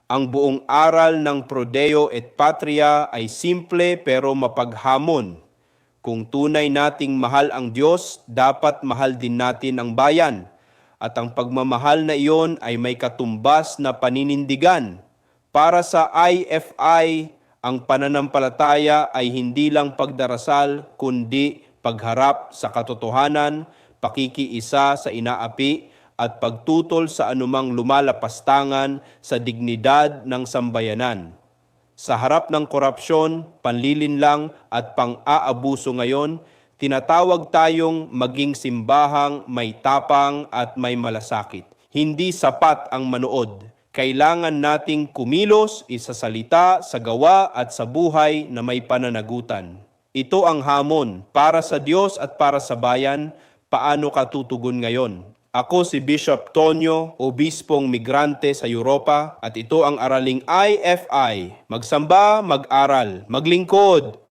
Ang buong aral ng Prodeo et Patria ay simple pero mapaghamon. Kung tunay nating mahal ang Diyos, dapat mahal din natin ang bayan. At ang pagmamahal na iyon ay may katumbas na paninindigan. Para sa IFI, ang pananampalataya ay hindi lang pagdarasal, kundi pagharap sa katotohanan, pakikiisa sa inaapi, at pagtutol sa anumang lumalapastangan sa dignidad ng sambayanan. Sa harap ng korupsyon, panlilinlang at pang-aabuso ngayon, tinatawag tayong maging simbahang may tapang at may malasakit. Hindi sapat ang manood. Kailangan nating kumilos, isasalita, sa gawa at sa buhay na may pananagutan. Ito ang hamon para sa Diyos at para sa bayan. Paano ka tutugon ngayon? Ako si Bishop Tonyo, obispong migrante sa Europa, at ito ang araling IFI. Magsamba, mag-aral, maglingkod.